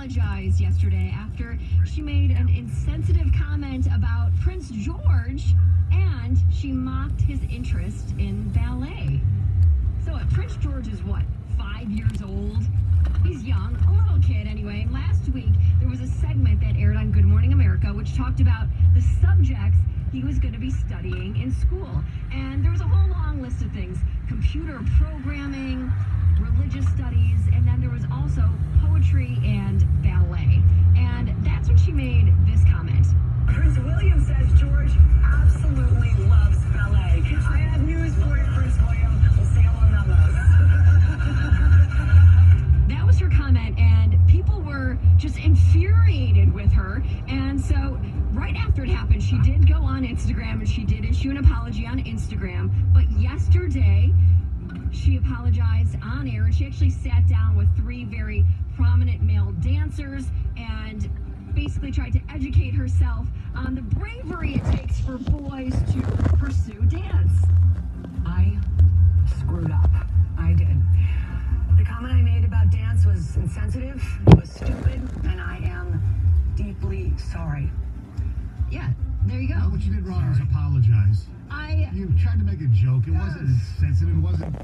apologized yesterday after she made an insensitive comment about Prince George, and she mocked his interest in ballet. So Prince George is what, 5 years old? He's young, a little kid anyway. Last week, there was a segment that aired on Good Morning America which talked about the subjects he was going to be studying in school. And there was a whole long list of things: computer programming, religious studies, and then there was also poetry and ballet. And that's when she made this comment. Prince William says George absolutely loves ballet. I have news for you, Prince William. We'll sail on others. That was her comment, and people were just infuriated with her. And so right after it happened, she did go on Instagram and she did issue an apology on Instagram. But yesterday, she apologized on air, and she actually sat down with 3 very prominent male dancers and basically tried to educate herself on the bravery it takes for boys to pursue dance. I screwed up. I did. The comment I made about dance was insensitive, it was stupid, and I am deeply sorry. Yeah, there you go. What you did wrong was apologize. You tried to make a joke. It wasn't insensitive. It wasn't,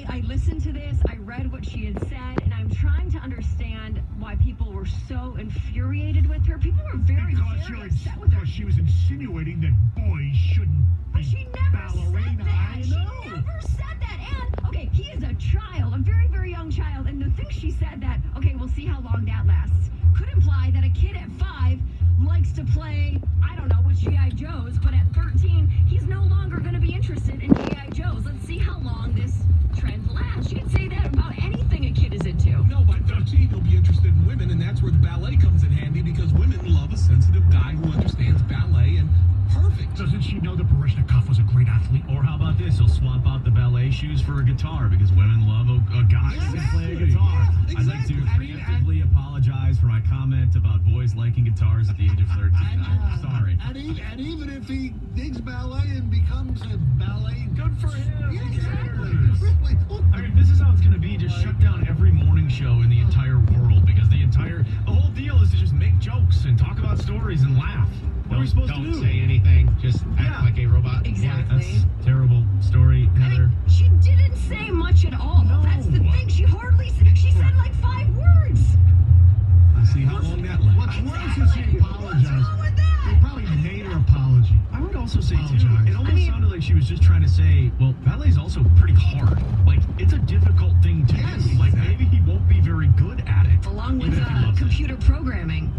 I listened to this, I read what she had said, and I'm trying to understand why people were so infuriated with her. People were very upset with her. Because she was insinuating that boys shouldn't But be she never ballerina. said that. I She know. never said that. And, okay, he is a child, a very, very young child, and the thing she said that, okay, we'll see how long that lasts, could imply that a kid at 5 likes to play, I don't know, with G.I. Joes, but at 13, he's no longer going to be interested in G.I. Joes. Let's see how long this trend lasts. You can say that about anything a kid is into. No, by 13, he'll be interested in women, and that's where the ballet comes in handy, because women love a sensitive guy who understands ballet, and perfect. Doesn't she know that Baryshnikov was a great athlete? Or how about this? He'll swap out the ballet shoes for a guitar because women love a guy who can play a guitar. Yeah, I'd like to exactly. preemptively apologize for my comment about boys liking guitars at the age of 13. I'm sorry. And even if he digs ballet and becomes a ballet, Good for him. Yeah, Exactly. exactly. I mean, this is how it's going to be. Just shut down every morning show in the entire world because the whole deal is to just make jokes and talk about stories and laugh. What are we supposed to do? Don't say anything. Just act like a robot. Exactly. That's a terrible story, I Heather. mean, she didn't say much at all. No. That's the thing. She said like 5 words. Let's see how long that lasts. What's worse is she apologized. What's wrong with that? They probably made her apology. I would also say, too, Apologize. it almost sounded like she was just trying to say, well, ballet's also pretty hard. Like, it's a difficult thing to Yes, do. Like, exactly. maybe he won't be very good at it. Along with Even if he loves it. computer programming.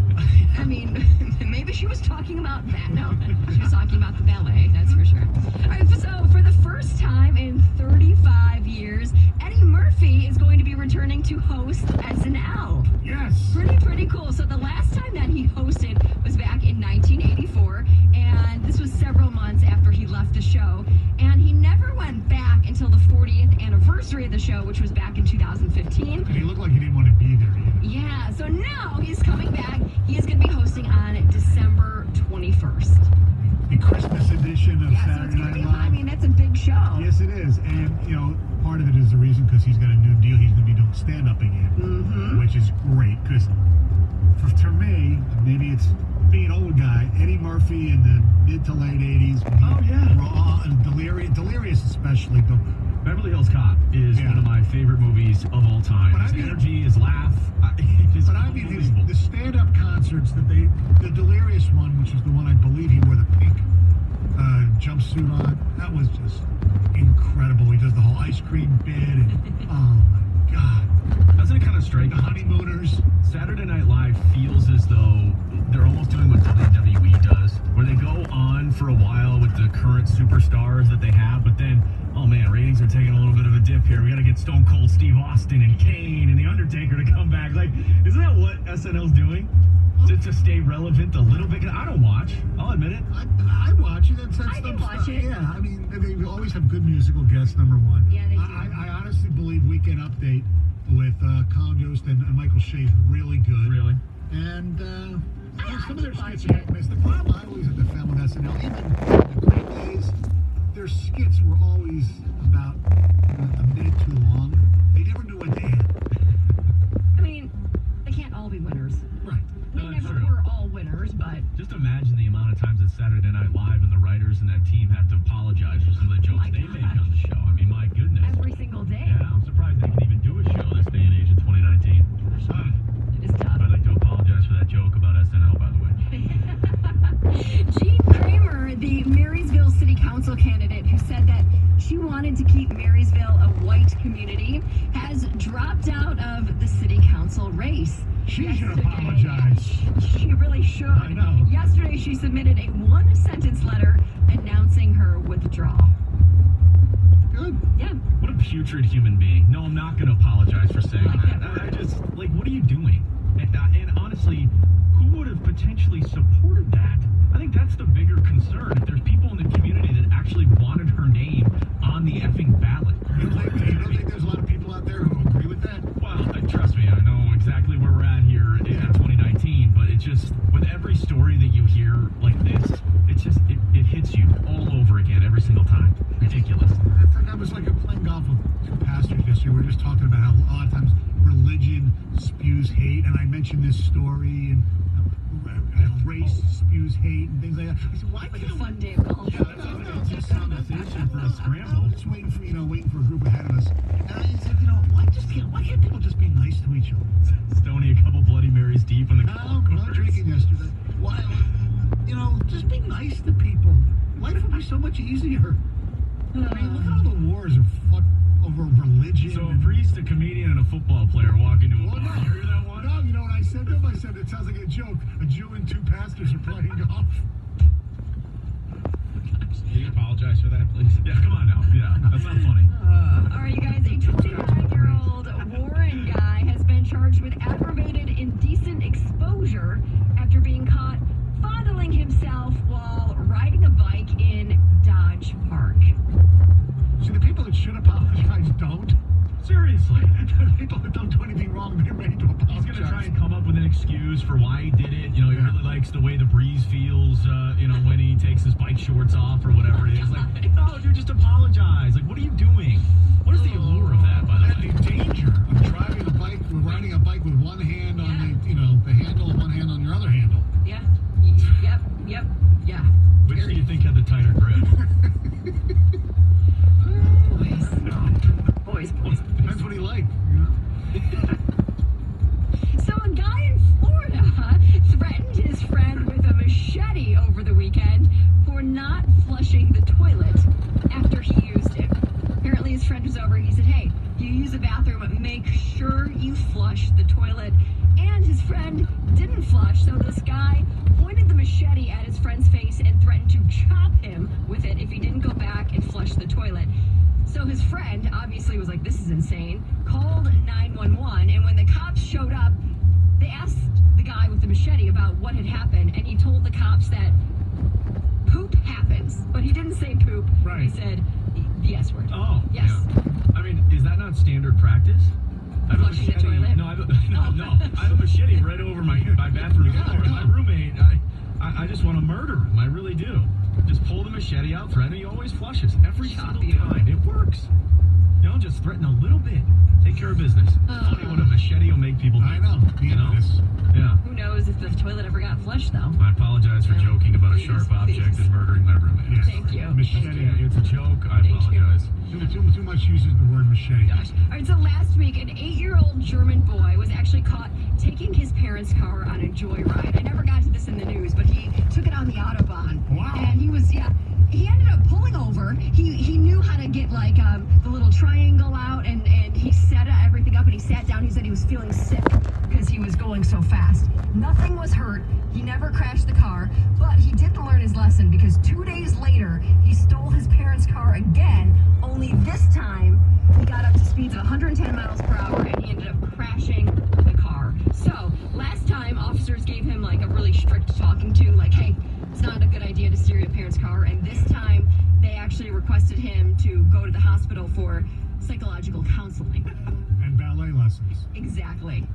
I mean, maybe she was talking about that. No, she was talking about the ballet, that's for sure. All right, so for the first time in 35 years, Eddie Murphy is going to be returning to host SNL. Yes. Pretty cool. So the last time that he hosted was back in 1984, and this was several months after he left the show. And he never went back until the 40th anniversary of the show, which was back in 2015. And he looked like he didn't want to be there either. Yeah, so now he's coming back. He is going to be hosting on December 21st. The Christmas edition of Yeah, so it's Saturday going to Night be, Live. I mean, that's a big show. Yes, it is. And, part of it is the reason because he's got a new deal. He's going to be doing stand-up again, which is great because to me, maybe it's being an old guy, Eddie Murphy in the mid to late 80s. Oh, yeah. Raw and Delirious especially. But Beverly Hills Cop is Yeah. one of my favorite movies of all time. But I His mean- energy, his laugh, it is But I mean, unbelievable. the stand-up concerts that the Delirious one, which is the one I believe he wore the pink jumpsuit on, that was just incredible. He does the whole ice cream bit, and oh my God, Doesn't it kind of strike the you? honeymooners. Saturday Night Live feels as though they're almost doing what WWE does, where they go on for a while with the current superstars that they have, but then, oh man, ratings are taking a little bit of a dip here. We got to get Stone Cold Steve Austin and Kane and The Undertaker to come back. Like, isn't that what SNL's doing? To stay relevant a little bit? 'Cause I don't watch. I'll admit it. I watch it. That's I do watch it. Yeah, I mean, they always have good musical guests, number one. Yeah, they do. I honestly believe Weekend Update with Colin Jost and Michael Shea is really good. Really? And some of their do watch skits are hit and miss. The problem I always have to found with SNL, even the great days, their skits were always about a minute too long. They never knew when to end. I mean, Just imagine the amount of times that Saturday Night Live and the writers and that team have to apologize for some of the jokes my they gosh. make on the show. I mean, my goodness. Every single day. Yeah, I'm surprised they can even do a show this day and age in 2019. It is tough. I'd like to apologize for that joke about SNL, by the way. Jean Kramer, the Marysville City Council candidate who said that she wanted to keep Marysville a white community, has dropped out of the City Council race. She should Yesterday, apologize. She really should. I know. Yesterday, she submitted a one-sentence letter announcing her withdrawal. Good. Yeah. What a putrid human being. No, I'm not going to apologize for saying that. I just, like, what are you doing? And honestly, who would have potentially supported that? I think that's the bigger concern. If there's people in the community that actually wanted her name on the effing ballot. You don't think there's a lot of people out there who agree with that? Well, trust me, I know exactly where we're at here in 2019, but it just, with every story that you hear like this, it hits you all over again every single time. Ridiculous. I was like playing golf with two pastors yesterday. We were just talking about how a lot of times religion spews hate, and I mentioned this story, and race spews hate, and things like that. I said, why Like a can't fun day of golf. It's just conversation for a scramble. Just waiting for a group ahead of us. And I said, why can't people just be nice to each other? Stony a couple Bloody Marys deep in the No, golf not course. drinking yesterday. Why? Just be nice to people. Life would be so much easier. I mean, look at all the wars over religion. So a priest, a comedian, and a football player walk into a Well, bar. You hear that one? No, you know what I said to him? I said, it sounds like a joke. A Jew and two pastors are playing golf. Can you apologize for that, please? Yeah, come on now. Yeah, that's not funny. All right, you guys, a 29-year-old Warren guy has been charged with aggravated indecent exposure after being caught fondling himself while riding a bike in Dodge Park. See, the people that should apologize don't. Seriously. The people that don't do anything wrong, they're ready to apologize. He's going to try and come up with an excuse for why he did it. You know, he really likes the way the breeze feels, when he takes his bike shorts off or whatever it is. Like, no, dude, just apologize. Like, what are you doing? What is the allure of that, by the way? The danger of riding a bike with one hand on the handle and one hand on your other handle. Yeah. Yep. Yeah. Which do you think had the tighter grip? Boys. Depends what he liked. So a guy in Florida threatened his friend with a machete over the weekend for not flushing the toilet after he used it. Apparently his friend was over. He said, hey, you use the bathroom, but make sure you flush the toilet. And his friend didn't flush, so this guy pointed the machete at his friend's face and threatened to chop him with it if he didn't go back and flush the toilet. So his friend obviously was like, this is insane, called 911, and when the cops showed up, they asked the guy with the machete about what had happened, and he told the cops that poop happens, but he didn't say poop. Right. He said the S word. Oh, Yes. yeah. I mean, is that not standard practice? I have a Flushing the machete. toilet? No, I have a machete right over my bathroom door. And my roommate, I just want to murder him. I really do. Just pull the machete out, threaten. He always flushes every Chop single you. time. It works. Just threaten a little bit. Take care of business. It's funny what a machete will make people do. I know. You know? Yeah. Who knows if the toilet ever got flushed, though? I apologize for joking about a sharp object and murdering my roommate. Yes. Thank you. Machete. It's a joke. I Thank you. apologize. Too much uses the word machete. Gosh. All right, so last week, an 8-year-old German boy was actually caught taking his parents' car on a joyride. I never got to this in the news, but he took it on the Autobahn. Wow. And he ended up pulling over. He knew how to get, the little triangle out, and he set everything up, and he sat down. He said he was feeling sick because he was going so fast. Nothing was hurt. He never crashed the car, but he didn't learn his lesson because 2 days later, he stole his parents' car again, only this time he got up to speeds of 110 miles per hour and he ended up crashing the car. So, last time officers gave him a really strict talking to, hey, it's not a good idea to steer your parents' car, and this time they actually requested him to go to the hospital for psychological counseling. And ballet lessons. Exactly.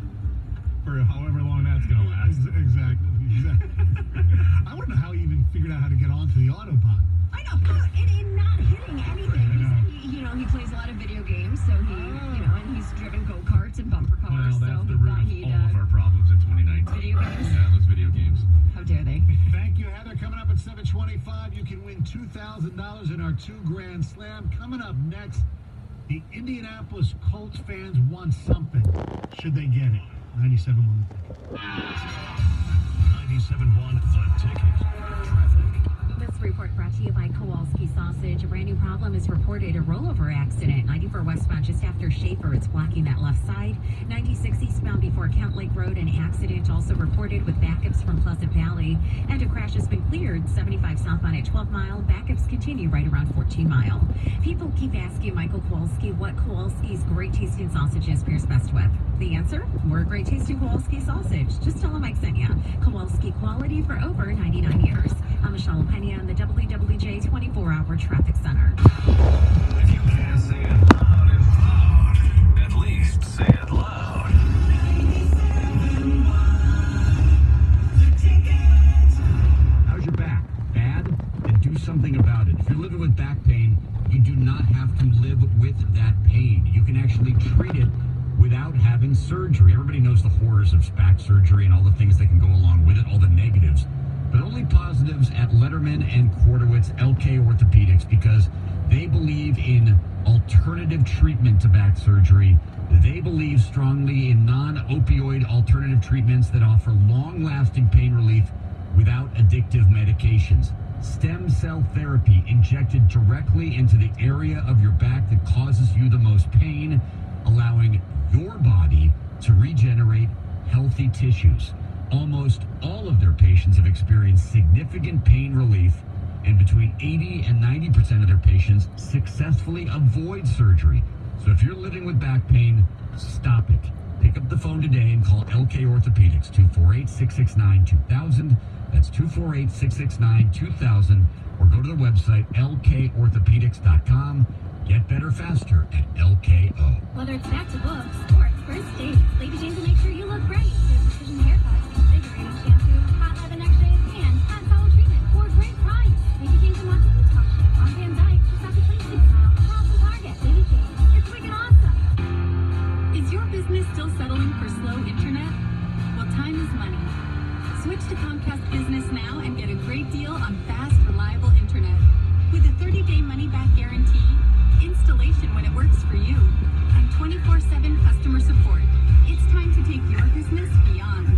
For however long that's going to last. Exactly. I want to know how he even figured out how to get onto the Autobahn. I know, and not hitting anything. I know. He said he plays a lot of video games, so and he's driven go-karts and bumper cars, Well, so that's he the root thought of he'd, all of our problems in 2019. video games? Yeah, those video games. How dare they? 725, you can win $2,000 in our 2 Grand Slam. Coming up next, the Indianapolis Colts fans want something. Should they get it? 97.1 The Ticket. 97.1 The Ticket. Traffic. This report brought to you by Kowalski Sausage. A brand new problem is reported, a rollover accident. 94 westbound just after Schaefer. It's blocking that left side. 96 eastbound before Kent Lake Road. An accident also reported with backups from Pleasant Valley. And a crash has been cleared. 75 southbound at 12 Mile. Backups continue right around 14 Mile. People keep asking Michael Kowalski what Kowalski's great tasting sausages pairs best with. The answer? More great tasting Kowalski sausage. Just tell him Mike sent ya. Kowalski quality for over 99 years. I'm Michelle Pena in the WWJ 24-hour traffic center. If you can't say it loud and proud, at least say it loud. 97.1 The Ticket. How's your back? Bad? Then do something about it. If you're living with back pain, you do not have to live with that pain. You can actually treat it without having surgery. Everybody knows the horrors of back surgery and all the things that can go along with it, all the negatives. But only positives at Letterman and Quarterwitz LK Orthopedics, because they believe in alternative treatment to back surgery. They believe strongly in non-opioid alternative treatments that offer long-lasting pain relief without addictive medications. Stem cell therapy injected directly into the area of your back that causes you the most pain, allowing your body to regenerate healthy tissues. Almost all of their patients have experienced significant pain relief, and between 80 and 90% of their patients successfully avoid surgery. So if you're living with back pain, stop it. Pick up the phone today and call LK Orthopedics, 248-669-2000. That's 248-669-2000. Or go to the website, lkorthopedics.com. Get better faster at LKO. Whether it's back to books, sports, first dates, Lady Jane's will make sure you look great. There's precision haircuts, invigorating shampoo, hot leave-in extras, and hot towel treatment for a great price. Lady Jane can walk the detox ship on Van Dyke, just off the 26th mile, across from Target. Lady Jane, it's wicked awesome. Is your business still settling for slow internet? Well, time is money. Switch to Comcast Business now and get a great deal on fast, reliable internet. With a 30-day money-back guarantee, installation when it works for you, and 24/7 customer support. It's time to take your business beyond.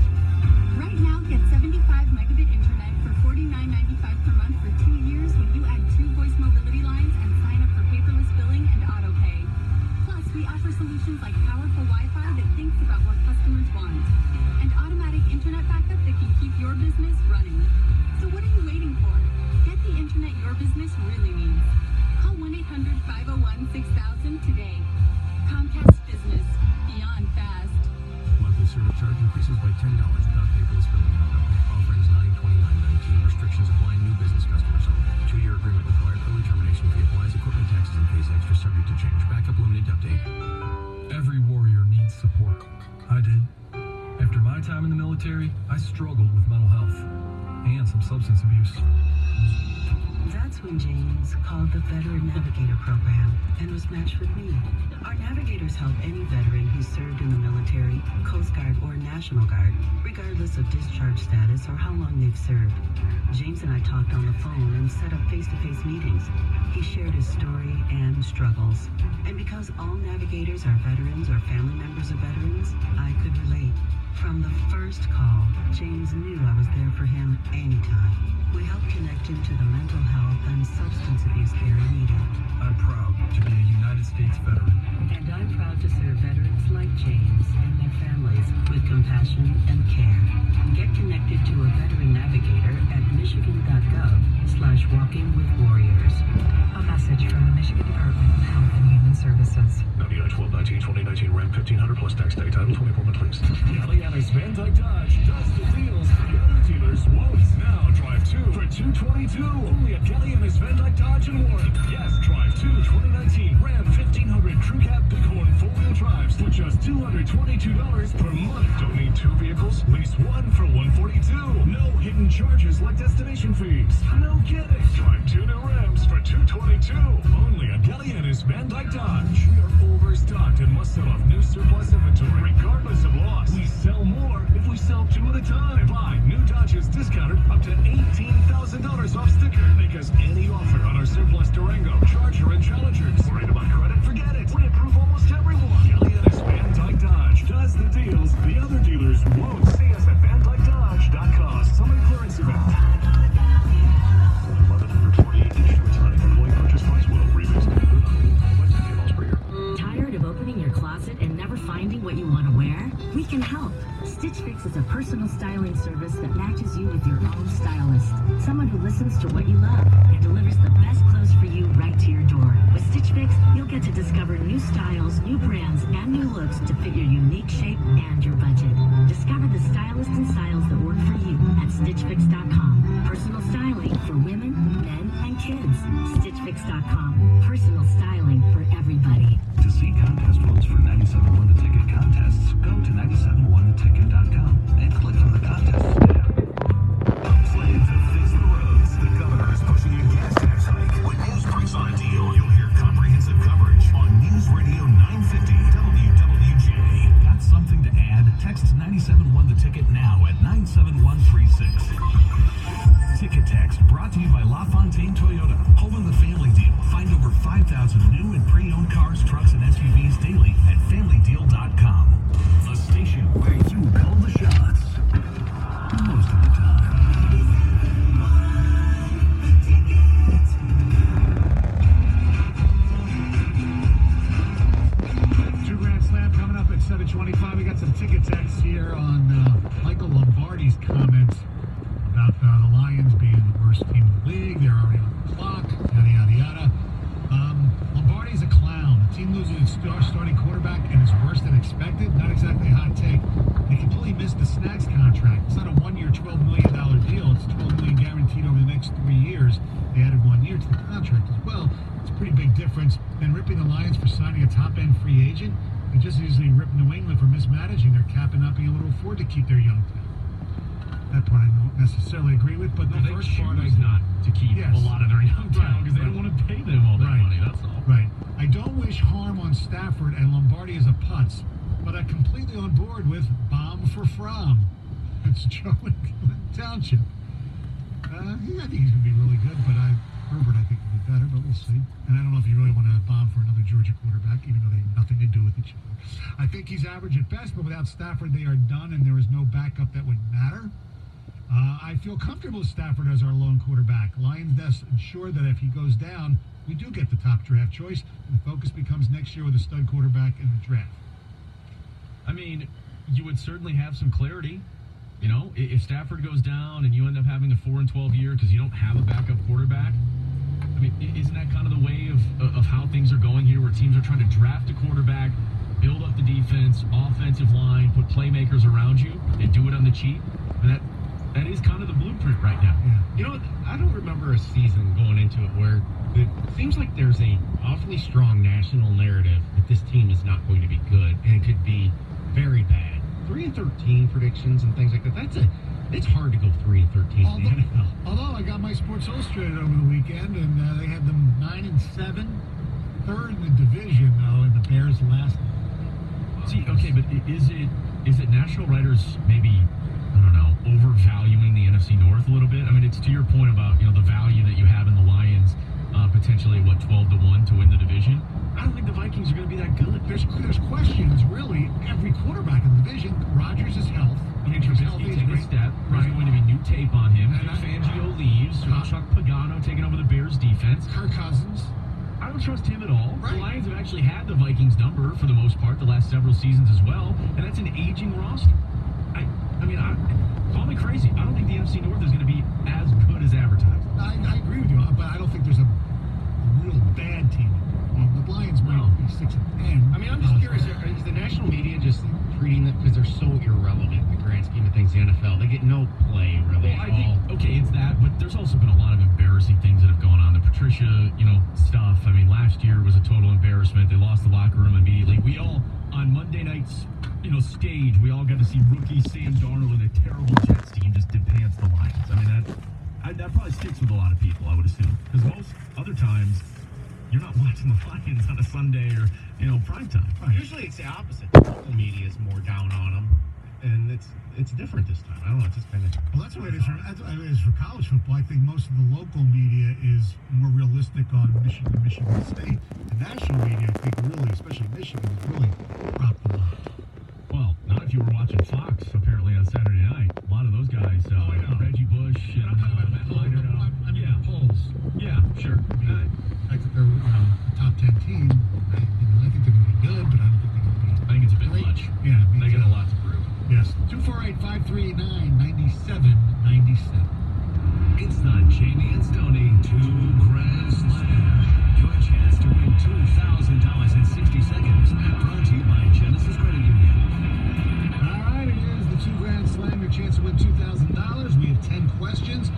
Right now, get 75 megabit internet for $49.95 per month for 2 years when you add 2 voice mobility lines and sign up for paperless billing and auto pay. Plus, we offer solutions like powerful Wi-Fi that thinks about what customers want, and automatic internet backup that can keep your business running. So what are you waiting for? Get the internet your business really needs. Call 1-800-501-6000 today. Comcast Business. Beyond fast. Monthly service charge increases by $10 without paperless billing and auto pay. Offerings 9/29/19. Restrictions apply. New business customers only. 2-year agreement required. Early termination fee applies. Equipment taxes and fees extra subject to change. Backup limited update. Every warrior needs support. I did. After my time in the military, I struggled with mental health and some substance abuse. That's when James called the Veteran Navigator Program and was matched with me. Our navigators help any veteran who served in the military, Coast Guard, or National Guard, regardless of discharge status or how long they've served. James and I talked on the phone and set up face-to-face meetings. He shared his story and struggles. And because all navigators are veterans or family members of veterans, I could relate. From the first call, James knew I was there for him anytime. We helped connect him to the mental health and substance abuse care he needed. I'm proud to be a United States veteran. And I'm proud to serve veterans like James and their families with compassion and care. Get connected to a veteran navigator at michigan.gov/walkingwithwarriors. A message from the Michigan Department of Health and Human Services. 99-12-19-2019 Ram 1500 plus tax day. Title 24 month lease. Galliana's Van Dyke Dodge does the deals the other dealers won't. Now drive 2 for $222. Only at Galliana's Van Dyke Dodge in Warren. Yes, drive 2 2019 Ram 1500 Crew Cab Bighorn 4-wheel drives for just $222 per month. Don't need 2 vehicles? Lease 1 for $142. No hidden charges like destination fees. No kidding. Drive 2 new Rams for $222. Only at Galliana's Van Dyke Dodge. We are overstocked and must sell off new surplus inventory regardless of loss. We sell more if we sell 2 at a time. Buy new Dodges discounted up to $18,000 off sticker. Make us any offer on our surplus Durango, Charger, and Challengers. Worried about credit? Forget it. We approve almost everyone. Kellyannis Van Dyke Dodge does the deals the other dealers won't. See us at VanDykeDodge.com. Summer clearance event. 1148 insurance honey. Employee purchase price will rebates to be good on $1,000 per year. Tired of opening your closet and never finding what you want to wear? We can help. Stitch Fix is a personal styling service that matches you with your own stylist. Someone who listens to what you love and delivers the best clothes for you right to your door. With Stitch Fix, you'll get to discover new styles, new brands, and new looks to fit your unique shape and your budget. Discover the stylists and styles that work for you at StitchFix.com. Personal styling for women, men, and kids. StitchFix.com. Personal styling for everybody. To see contest rules for 97.1 The Ticket contests, go to 97.1theticket.com and click on the contests tab. Plan to fix the roads. The governor is pushing a gas tax hike. When news breaks on a deal, you'll hear comprehensive coverage on News Radio 950 WWJ. Got something to add? Text 97.1 The Ticket now at 97136. Ticket text brought to you by LaFontaine Toyota. Home of the family deal. Find over 5,000 new and pre-owned cars, trucks, and SUVs daily at FamilyDeal.com. The station where you call the shots. Most of the time. Two Grand Slam coming up at 7:25. We got some ticket texts here on Michael Lombardi's comments about the Lions being the worst team in the league. They're already on the clock, yada, yada, yada. Lombardi's a clown. The team loses its starting quarterback and is worse than expected. Not exactly a hot take. They completely missed the Snacks contract. It's not a one-year, $12 million deal. It's $12 million guaranteed over the next 3 years. They added 1 year to the contract as well. It's a pretty big difference. Then ripping the Lions for signing a top-end free agent. They just usually rip New England for mismanaging their cap and not being able to afford to keep their young talent. That part I don't necessarily agree with, but the first part I not to keep a lot of their young talent because they don't want to pay them all that money. That's all. Right. I don't wish harm on Stafford, and Lombardi is a putz, but I'm completely on board with bomb for Fromm. That's Joe in Township. I think he's going to be really good, but Herbert I think will be better, but we'll see. And I don't know if you really want to bomb for another Georgia quarterback, even though they have nothing to do with each other. I think he's average at best, but without Stafford, they are done, and there is no backup that would matter. I feel comfortable with Stafford as our lone quarterback. Lions thus ensure that if he goes down, we do get the top draft choice, and the focus becomes next year with a stud quarterback in the draft. I mean, you would certainly have some clarity. You know, if Stafford goes down and you end up having a 4-12 year because you don't have a backup quarterback, I mean, isn't that kind of the way of how things are going here, where teams are trying to draft a quarterback, build up the defense, offensive line, put playmakers around you, and do it on the cheap? And that is kind of the blueprint right now. Yeah. You know, I don't remember a season going into it where it seems like there's a awfully strong national narrative that this team is not going to be good and could be very bad. 3-13 predictions and things like that. It's hard to go 3-13 in the NFL. Although I got my Sports Illustrated over the weekend, and they had them 9-7, third in the division, though, and the Bears last. See, okay, but is it national writers maybe, I don't know, overvaluing the NFC North a little bit? I mean, it's to your point about, you know, the value that you have in the Lions, potentially, 12-1 to win the division. I don't think the Vikings are going to be that good. There's questions, really. Every quarterback in the division. Rodgers' health. Trubisky taking a step. There's going to be new tape on him. Vic Fangio leaves. Chuck Pagano taking over the Bears defense. Kirk Cousins. I don't trust him at all. Right. The Lions have actually had the Vikings number for the most part the last several seasons as well, and that's an aging roster. I mean, call me crazy. I don't think the NFC North is going to be as good as advertised. I agree with you, but I don't think there's a real bad team. The Lions might be 6-10. I mean, I'm just curious, is the national media just treating them, because they're so irrelevant in the grand scheme of things, the NFL? They get no play, really, well, at all. Okay, it's that, but there's also been a lot of embarrassing things that have gone on. The Patricia, stuff. I mean, last year was a total embarrassment. They lost the locker room immediately. We all, on Monday night's, stage, we all got to see rookie Sam Darnold and a terrible Jets team just did pants the Lions. I mean, that probably sticks with a lot of people, I would assume. Because most other times, you're not watching the Lions on a Sunday or, prime time. Usually it's the opposite. The local media is more down on them. And it's different this time. I don't know. It's just kind of. Well, that's the way it is. That's the way it is for college football. I think most of the local media is more realistic on Michigan State. The national media, I think, really, especially Michigan, is really dropped the ball. Well, not if you were watching Fox apparently on Saturday night. A lot of those guys, Reggie Bush and Matt Leinart. I mean, polls. Yeah, sure. I think they're a top 10 team. I think they're going to be good, but I don't think they're going to be. I think it's a bit much. Yeah, they got a lot to prove. Yes. 248-539-9797. It's the Jamie and Stoney 2 Grand Slam. Your chance to win $2,000 in 60 seconds. Brought to you by Genesis Credit Union. All right, it is the 2 Grand Slam. Your chance to win $2,000. We have 10 questions.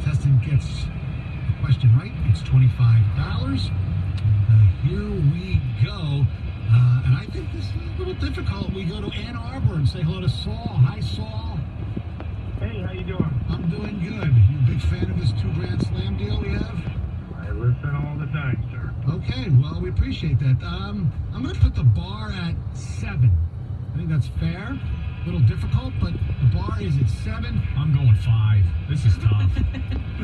Contestant gets the question right. It's $25. Here we go. And I think this is a little difficult. We go to Ann Arbor and say hello to Saul. Hi, Saul. Hey, how you doing? I'm doing good. You a big fan of this 2 Grand Slam deal we have? I listen all the time, sir. Okay, well, we appreciate that. I'm going to put the bar at 7. I think that's fair. A little difficult, but the bar is at 7. I'm going 5. This is tough.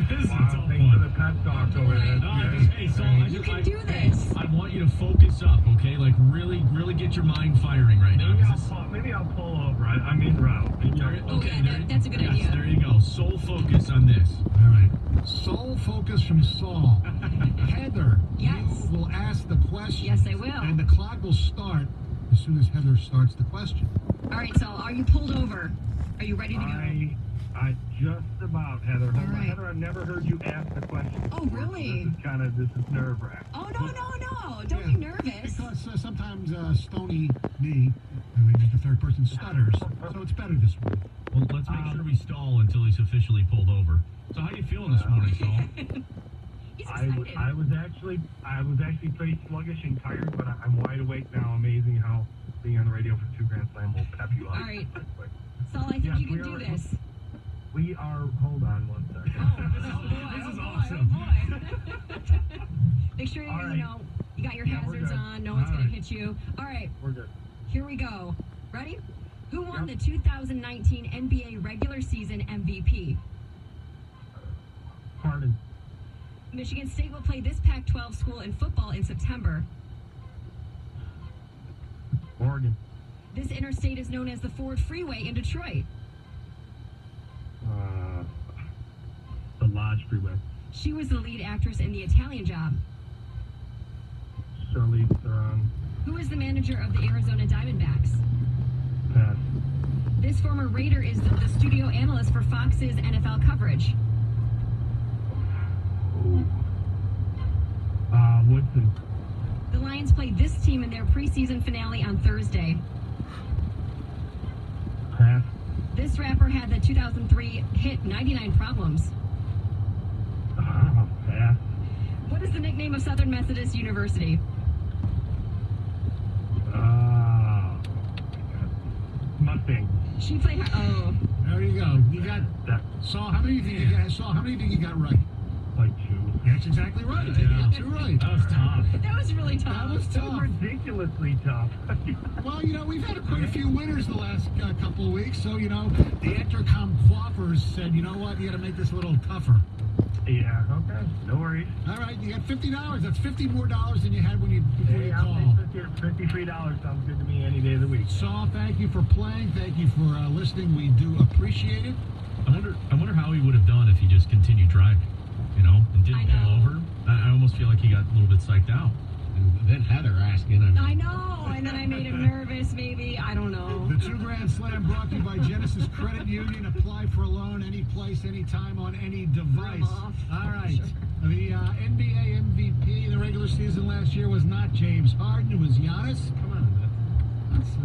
This is a tough Thanks for one. the pep talk over there. Hey, Saul, You can do this. I want you to focus up, okay? Like, really get your mind firing right now. Maybe I'll pull over. I'm in route. That's a good idea. There you go. Sole focus on this. All right. Sole focus from Saul. Heather, Yes. you will ask the question. Yes, I will. And the clock will start as soon as Heather starts the question. All right, Saul, are you pulled over? Are you ready to go? I just about, Heather. All right. Heather, I've never heard you ask the question. Oh, really? This is nerve-wracking. Oh, no. Don't be nervous. Because sometimes Stoney, me, just the third person, stutters. So it's better this way. Well, let's make sure we stall until he's officially pulled over. So how you feeling this morning, Saul? He's I excited. was actually pretty sluggish and tired, but I'm wide awake now. Amazing how being on the radio for 2 Grand Slam will pep you up. All right. Saul, I think you can do this. We are. Hold on one second. This is awesome. Boy. Make sure All right. you got your Yeah, we're hazards good. on. No one's All going right. to hit you. All right. We're good. Here we go. Ready? Who won the 2019 NBA regular season MVP? Pardon. Michigan State will play this Pac-12 school in football in September. Oregon. This interstate is known as the Ford Freeway in Detroit. The Lodge Freeway. She was the lead actress in The Italian Job. Charlize Theron. Who is the manager of the Arizona Diamondbacks? Pass. This former Raider is the studio analyst for Fox's NFL coverage. Woodson. The Lions play this team in their preseason finale on Thursday. Pass. This rapper had the 2003 hit 99 Problems. Pass. What is the nickname of Southern Methodist University? Mustang. She played her. Oh. There you go. You got Saul. How many do you think you got? Saul, how many do you think you got right? Like 2. That's exactly right. You got 2 right. That was tough. That was really tough. That was tough. Ridiculously tough. Well, we've had quite a few winners the last couple of weeks. So, the Intercom Quaffers said, you know what, you got to make this a little tougher. Yeah, okay. No worries. All right, you got $50. That's $50 more than you had before you I'll called. take $53. Sounds good to me any day of the week. Saul, thank you for playing. Thank you for listening. We do appreciate it. I wonder how he would have done if he just continued driving, and didn't pull over. I almost feel like he got a little bit psyched out. And then Heather asking. I know, and then I made him nervous, maybe. I don't know. The 2 Grand Slam brought to you by Genesis Credit Union. Apply for a loan any place, anytime, on any device. All right. The NBA MVP in the regular season last year was not James Harden. It was Giannis. Come on. That's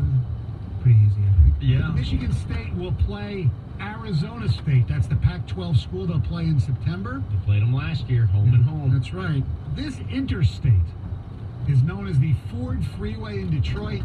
pretty easy, I think. Yeah. Michigan State will play Arizona State. That's the Pac-12 school they'll play in September. They played them last year, home and home. That's right. This interstate is known as the Ford Freeway in Detroit.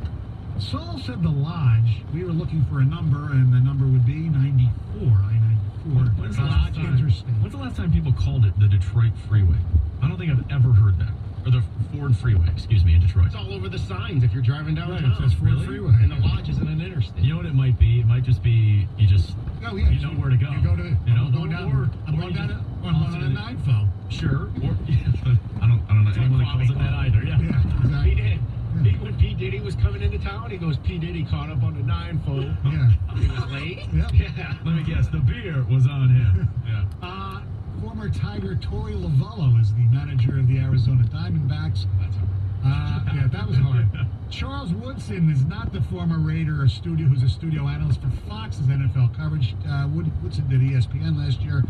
Saul said the Lodge. We were looking for a number, and the number would be 94, I-94. When's the last Interstate. time people called it the Detroit Freeway? I don't think I've ever heard that. or the Ford Freeway, excuse me, in Detroit. It's all over the signs if you're driving downtown. Right, it says Ford really? Freeway. And the lodge isn't an interstate. You know what it might be? It might just be you just Oh, yeah. you know where to go. You go to, you know, I'm going down, I'm or going you down just to, I'm going on a 9-phone. Sure. Or I don't know anyone that calls it that either. Yeah. Yeah, exactly. He did. When P. Diddy was coming into town, he goes, P. Diddy caught up on the 9-phone. Yeah. He was late. Yep. Yeah. Let me guess, the beer was on him. Yeah. Former Tiger Torey Lovello is the manager of the Arizona Diamondbacks. That's hard. Yeah, that was hard. Charles Woodson is not the former Raider who's a studio analyst for Fox's NFL coverage. Woodson did ESPN last year.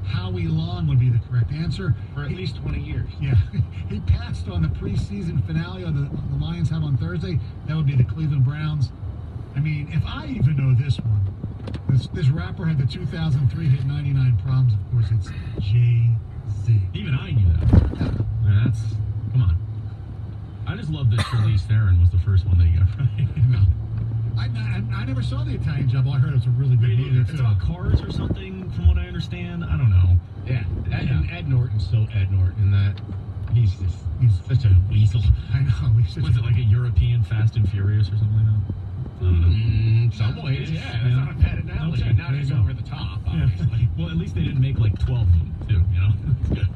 Howie Long would be the correct answer. For at least 20 years. Yeah. He passed on the preseason finale the Lions have on Thursday. That would be the Cleveland Browns. I mean, if I even know this one, this rapper had the 2003 hit 99 Problems. Of course, it's Jay-Z. Even I knew that. Yeah, that's come on. I just love that Charlize Theron was the first one that he got right. No. I never saw the Italian Job. All I heard it was a really good movie. It's about cars or something, from what I understand. I don't know. Yeah. And Ed Norton's so Ed Norton that he's such a weasel. I know. Was it like a European Fast and Furious or something like that? I don't know. In some ways, yeah. That's not a bad analogy. Okay, Not there as you go. over the top, obviously. Well, at least they didn't make like 12 of them, too, you know?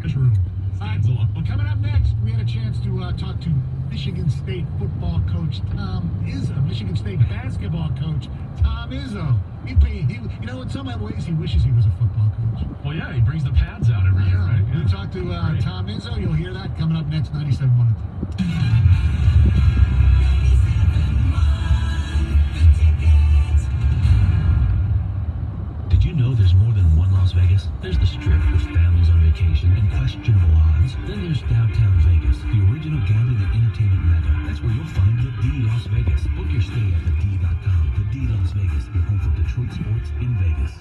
True. Stands alone. Well, coming up next, we had a chance to talk to Michigan State football coach Tom Izzo, Michigan State basketball coach Tom Izzo. He, you know, in some ways, he wishes he was a football coach. Well, yeah, he brings the pads out every year, right? We talked to Tom Izzo. You'll hear that coming up next, 97.1. Did you know there's more than one Las Vegas? There's the Strip with families on vacation and questionable odds. Then there's downtown Vegas, the original gambling and entertainment mecca. That's where you'll find the D Las Vegas. Book your stay at thed.com. The D Las Vegas, your home for Detroit sports in Vegas.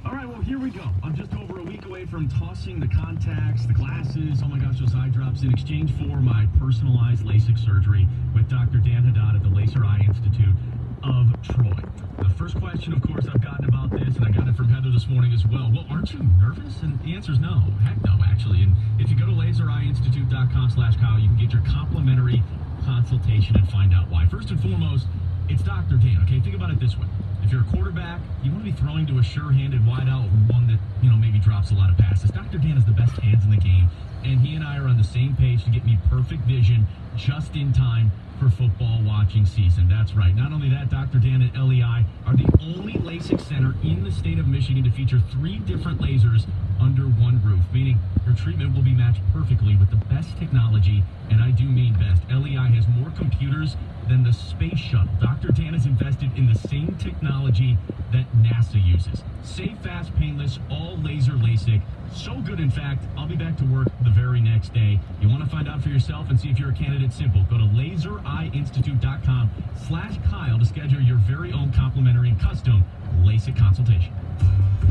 All right, well, here we go. I'm just over a week away from tossing the contacts, the glasses, oh my gosh, those eye drops, in exchange for my personalized LASIK surgery with Dr. Dan Haddad at the Laser Eye Institute of Troy. The first question, of course, I've gotten about this, and I got it from Heather this morning as well. Well, aren't you nervous? And the answer is no. Heck no, actually. And if you go to lasereyeinstitute.com/Kyle, you can get your complimentary consultation and find out why. First and foremost, it's Dr. Dan, okay? Think about it this way. If you're a quarterback, you want to be throwing to a sure-handed wideout, one that, you know, maybe drops a lot of passes. Dr. Dan has the best hands in the game, and he and I are on the same page to get me perfect vision just in time for football watching season. That's right. Not only that, Dr. Dan at LEI are the only LASIK center in the state of Michigan to feature 3 different lasers under one roof, meaning your treatment will be matched perfectly with the best technology, and I do mean best. LEI has more computers than the space shuttle. Dr. Dan has invested in the same technology that NASA uses. Safe, fast, painless, all laser LASIK. So good, in fact, I'll be back to work the very next day. You want to find out for yourself and see if you're a candidate? Simple. Go to lasereyeinstitute.com/Kyle to schedule your very own complimentary and custom LASIK consultation.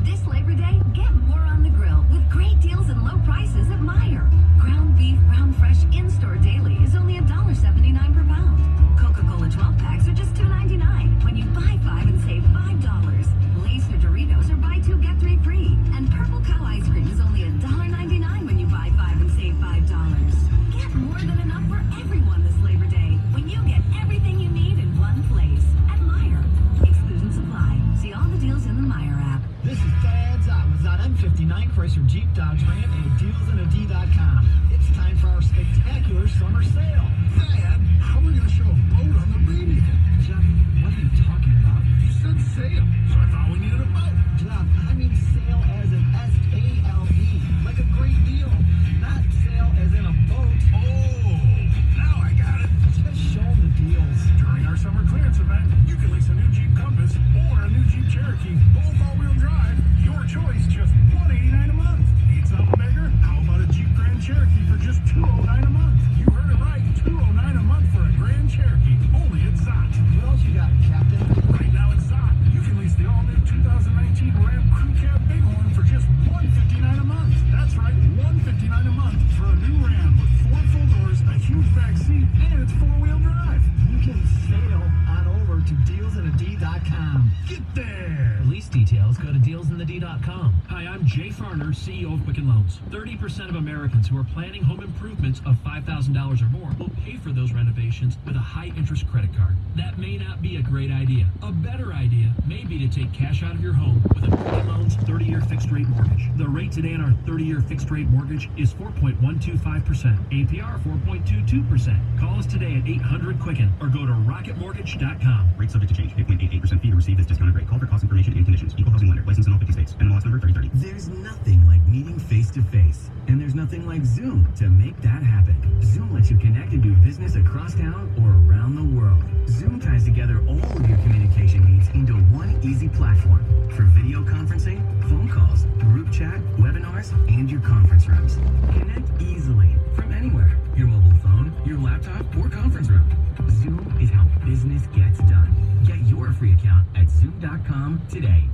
This Labor Day, get more on the grill with great deals and low prices at Meijer. Ground beef, ground fresh, in-store daily is only $1.79 per pound. Coca-Cola 12 packs are just $2.99 when you buy 5 and save $5. Lay's or Doritos are buy 2 get 3 free. And Purple Cow ice cream is only $1.99 when you buy 5 and save $5. Get more than enough for everyone this Labor Day when you get everything you need in one place at Meijer. Exclusions apply. See all the deals in the Meijer app. This is Thad Zotwas on M59 Chrysler Jeep Dodge Ram and DealsInAD.com. It's time for our spectacular summer sale. Thad, how are we going to show a boat on the radio? Jeff, what are you talking about? You said sail, so I thought we needed a boat. Jeff, I mean sail as in S-A-L-E, like a great deal. Not sail as in a boat. Oh, now I got it. Just show them the deals. During our summer clearance event, you can lease a new Jeep Compass or a new Jeep Cherokee, both all-wheel drive. Your choice, just $189 a month. Need something bigger? How about a Jeep Grand Cherokee for just $209 a month? You heard it right, $209 a month for a Grand Cherokee, only at Zot. dealsandad.com. Get there! For lease details, go to dealsandad.com. Hi, I'm Jay Farner, CEO of Quicken Loans. 30% of Americans who are planning home improvements of $5,000 or more will pay for those renovations with a high-interest credit card. That may not be a great idea. A better idea may be to take cash out of your home with a Quicken Loans 30-year fixed-rate mortgage. The rate today on our 30-year fixed-rate mortgage is 4.125%. APR 4.22%. Call us today at 800-QUICKEN or go to rocketmortgage.com. Rate subject to change. 8.88% fee to receive this discounted rate. Call for cost information and conditions. Equal housing lender. Licensed in all 50 states. NMLS number 3030. There's nothing like meeting face-to-face. And there's nothing like Zoom to make that happen. Zoom lets you connect and do business across town or around the world. Zoom ties together all of your communication needs into one easy platform for video conferencing, phone calls, group chat, webinars, and your conference rooms. Connect easily from anywhere. Your mobile phone, your laptop, or conference room. Zoom is how business gets done. Get your free account at Zoom.com today.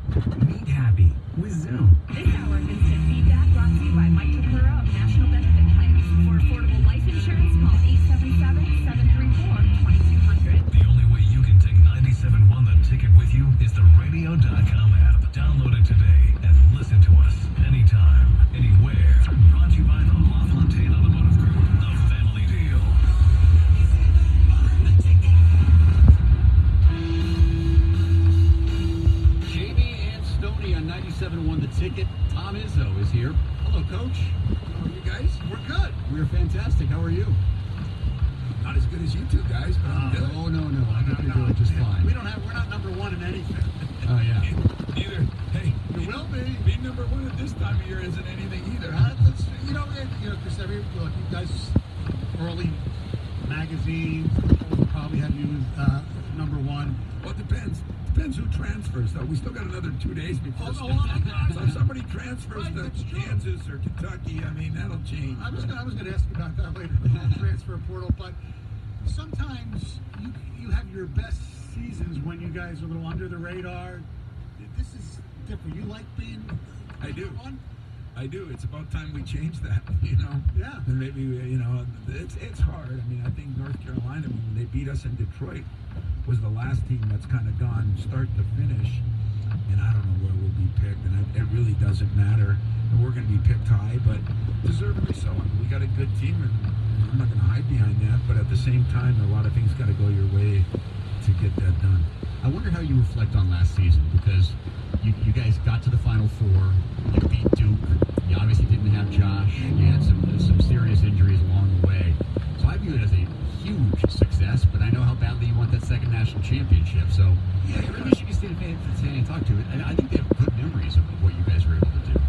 Meet happy with Zoom. This hour of instant feedback brought to you by Mike Takura of National Benefit Plans. For affordable life insurance, call 877-734-2200. The only way you can take 97.1 The Ticket with you is the radio.com app. Download it today and listen to us anytime, anywhere. Brought to you by the LaFontaine Automotive Group, the family deal. Jamie and Stoney on 97.1 The Ticket. Tom Izzo is here. Hello, Coach. How are you guys? We're good. We're fantastic. How are you? Not as good as you two guys, but I'm good. Oh, no. I think you're doing just fine. We're not number one in anything. Oh, yeah. Neither. Hey, You will be. being number one at this time of year isn't anything either. That's, Chris, you guys, early magazines will probably have you number one. Well, it depends. Depends who transfers, though. We still got another 2 days before. So if somebody transfers to Kansas or Kentucky, I mean, that'll change. I was going to ask you about that later, the whole transfer portal, but sometimes you have your best seasons when you guys are a little under the radar. This is different. You like being I do. on? I do. It's about time we change that, Yeah. And maybe, it's hard. I mean, I think North Carolina, when they beat us in Detroit, was the last team that's kind of gone start to finish. And I don't know where we'll be picked, and it really doesn't matter. And we're going to be picked high, but deservedly so. I mean, we got a good team, and I'm not going to hide behind that. But at the same time, a lot of things got to go your way to get that done. I wonder how you reflect on last season, because you guys got to the Final Four, you beat Duke, you obviously didn't have Josh, you had some serious injuries along the way. So I view it as a huge success, but I know how badly you want that second national championship. So yeah, maybe you should stand and talk to it. And I think they have good memories of what you guys were able to do.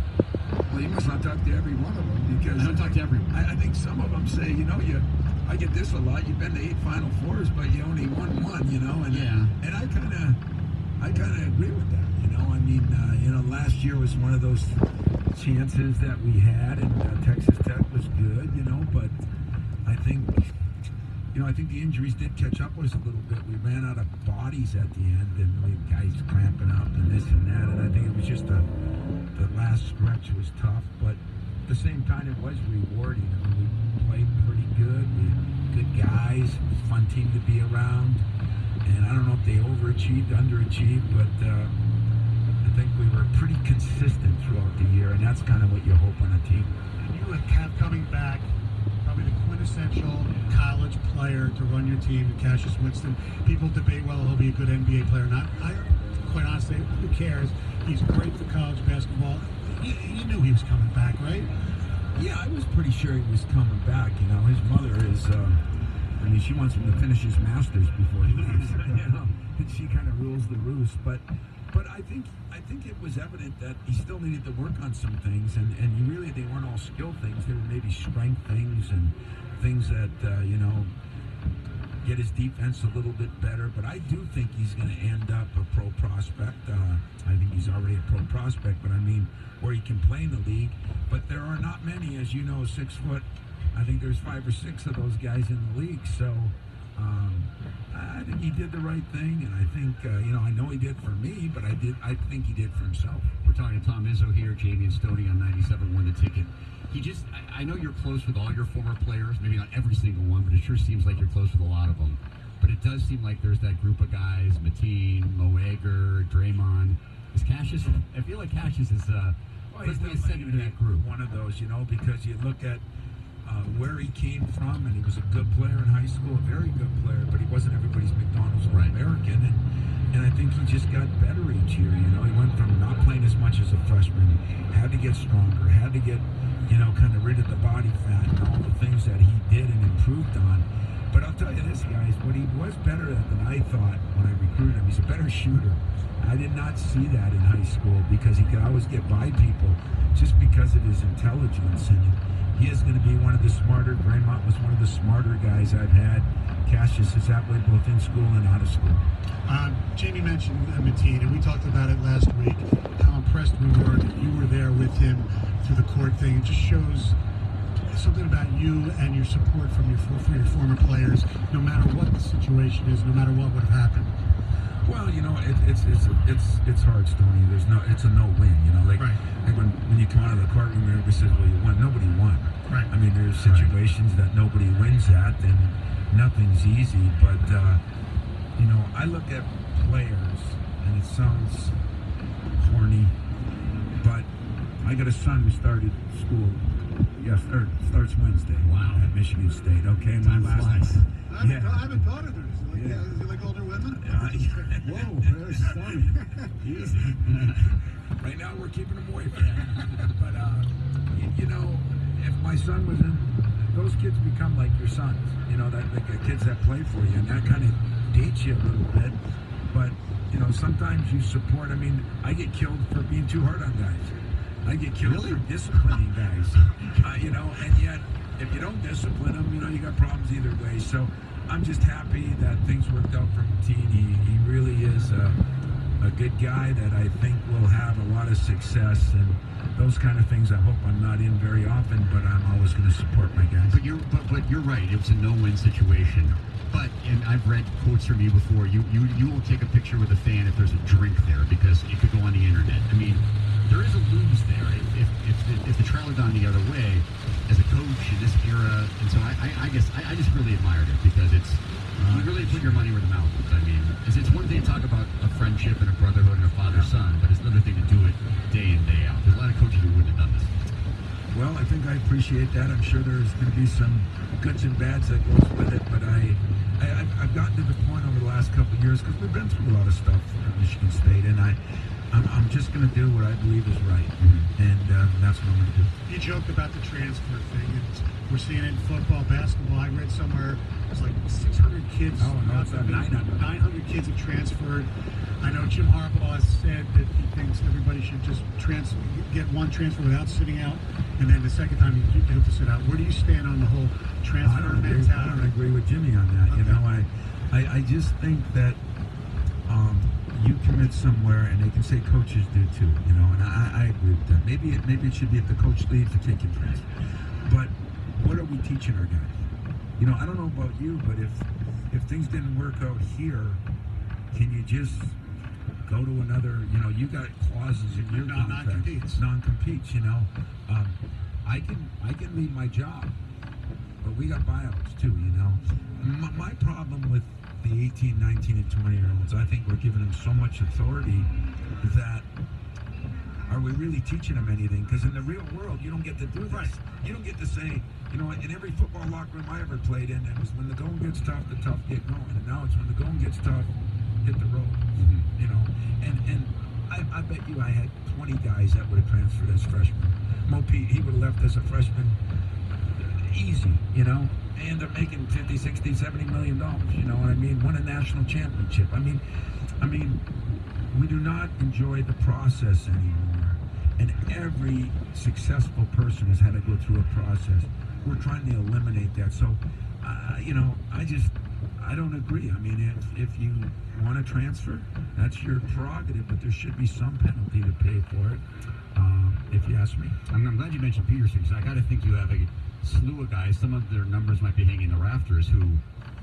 Well, you must not talk to every one of them, because I don't talk to everyone. I think some of them say, I get this a lot. You've been to 8 Final Fours, but you only won one, and Yeah. And I kind of agree with that. I mean, last year was one of those chances that we had, and Texas Tech was good, but I think the injuries did catch up with us a little bit. We ran out of bodies at the end, and we had guys cramping up and this and that, and I think it was just the last stretch was tough, but at the same time it was rewarding. I mean, we played pretty good. We had good guys, fun team to be around, and I don't know if they overachieved, underachieved, but I think we were pretty consistent throughout the year, and that's kind of what you hope on a team. And you have coming back probably the quintessential college player to run your team, Cassius Winston. People debate whether he'll be a good NBA player or not. Quite honestly, who cares? He's great for college basketball. You knew he was coming back, right? Yeah, I was pretty sure he was coming back. His mother is, she wants him to finish his master's before he leaves, and she kind of rules the roost. But I think it was evident that he still needed to work on some things, and really they weren't all skill things. They were maybe strength things and things that get his defense a little bit better. But I do think he's going to end up a pro prospect. I think he's already a pro prospect, but I mean where he can play in the league. But there are not many, as you know, 6 foot. I think there's 5 or 6 of those guys in the league. So I think he did the right thing, and I think I know he did for me, but I think he did for himself. We're talking to Tom Izzo here, Jamie and Stoney on 97.1 The Ticket. I know you're close with all your former players, maybe not every single one, but it sure seems like you're close with a lot of them. but it does seem like there's that group of guys, Mateen, Mo Egger, Draymond. Is Cassius, I feel like Cassius is quickly ascending to that group. One of those, you know, because you look at where he came from, and he was a good player in high school, a very good player, but he wasn't everybody's McDonald's All-American, and I think he just got better each year. You know, he went from not playing as much as a freshman, had to get stronger, had to get, you know, kind of rid of the body fat and all the things that he did and improved on. But I'll tell you this, guys, what he was better at than I thought when I recruited him, he's a better shooter. I did not see that in high school because he could always get by people just because of his intelligence. And he is going to be one of the smarter. Draymond was one of the smarter guys I've had. Cassius is that way both in school and out of school. Jamie mentioned Mateen, and we talked about it last week, how impressed we were that you were there with him through the court thing. It just shows something about you and your support for your former players, no matter what the situation is, no matter what would have happened. Well, you know, it's hard, Stoney. It's a no-win. You know, like when you come out of the courtroom, everybody says, "Well, you won." Nobody won. Right. I mean, there's situations that nobody wins at, and nothing's easy. But you know, I look at players, and it sounds corny, but I got a son who started school. Starts Wednesday. Wow. At Michigan State. Okay, my last. I haven't thought of this. Is he like older women? Whoa, there's Stoney. Easy. Right now we're keeping him away from that. But, you know, if my son was in, those kids become like your sons. You know, that like the kids that play for you, and that kind of dates you a little bit. But, you know, sometimes you support. I mean, I get killed for being too hard on guys. I get killed for disciplining guys. You know, and yet, if you don't discipline them, you know, you got problems either way. So I'm just happy that things worked out for Mateen. He really is a good guy that I think will have a lot of success, and those kind of things I hope I'm not in very often, but I'm always going to support my guys. But you're right. It was a no-win situation. But, and I've read quotes from you before, you will take a picture with a fan if there's a drink there because it could go on the internet. I mean, there is a lose there if the trail had gone the other way as a coach in this era. And so I guess I just really admired it because it's you really put your money where the mouth is. I mean, it's one thing to talk about a friendship and a brotherhood and a father-son, but it's another thing to do it day in, day out. There's a lot of coaches who wouldn't have done this. Well, I think I appreciate that. I'm sure there's going to be some goods and bads that goes with it, but I've gotten to the point over the last couple of years because we've been through a lot of stuff at Michigan State, and I'm just going to do what I believe is right, and that's what I'm going to do. You joked about the transfer thing, and we're seeing it in football, basketball. I read somewhere it was like 600 kids. Oh, no, it's 900. 900 kids have transferred. I know Jim Harbaugh has said that he thinks everybody should just get one transfer without sitting out, and then the second time you have to sit out. Where do you stand on the whole transfer mentality? I don't agree with Jimmy on that. Okay. You know, I just think that you commit somewhere, and they can say coaches do too. You know, and I agree with that. Maybe it should be if the coach leaves to take your transfer. But what are we teaching our guys? You know, I don't know about you, but if things didn't work out here, can you just go to another? You know, you got clauses in your contract. Non-competes. You know, I can leave my job, but we got buyouts too. You know, my problem with the 18, 19, and 20-year-olds, I think we're giving them so much authority that are we really teaching them anything? Because in the real world, you don't get to do this. Right. You don't get to say, you know, in every football locker room I ever played in, it was when the going gets tough, the tough get going. And now it's when the going gets tough, hit the road. You know, and I bet you I had 20 guys that would have transferred as freshmen. Mo Pete, he would have left as a freshman easy, you know. They end up making 50, 60, 70 million dollars, you know what I mean? Won a national championship. I mean, we do not enjoy the process anymore. And every successful person has had to go through a process. We're trying to eliminate that. So, you know, I don't agree. I mean, if you want to transfer, that's your prerogative, but there should be some penalty to pay for it, if you ask me. I'm glad you mentioned Peterson, because I got to think you have a slew of guys. Some of their numbers might be hanging in the rafters who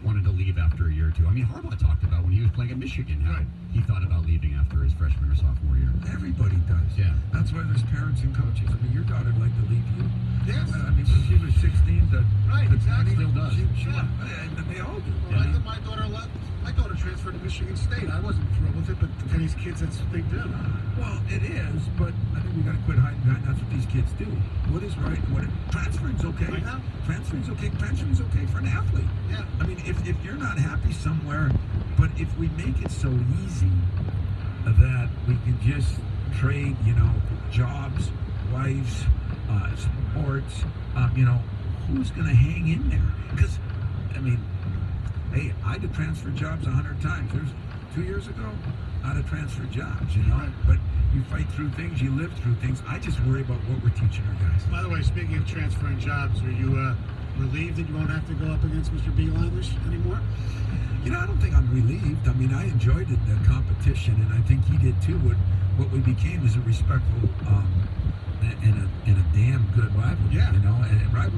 wanted to leave after a year or two. I mean, Harbaugh talked about when he was playing at Michigan how he thought about leaving after his freshman or sophomore year. Everybody does. Yeah. That's why there's parents and coaches. I mean, your daughter would like to leave you. Yes. I mean, when she was 16 to Right, exactly. still does. Yeah. And they all do. Well, my daughter transferred to Michigan State. I wasn't thrilled with it, but to these kids, that's what they do. Well, it is, but I think we got to quit hiding behind. That's what these kids do. What is right? Transferring's okay. I know. Transferring's okay. Transferring's okay for an athlete. Yeah. I mean, if you're not happy somewhere, but if we make it so easy that we can just trade, jobs, wives, sports, who's going to hang in there? Because, I mean, hey, I had to transfer jobs 100 times. There's 2 years ago, I had to transfer jobs, But you fight through things, you live through things. I just worry about what we're teaching our guys. By the way, speaking of transferring jobs, are you relieved that you won't have to go up against Mr. Beilein anymore? I don't think I'm relieved. I mean, I enjoyed the competition, and I think he did too. What we became is a respectful and a damn good rivalry, Yeah. And rivalry.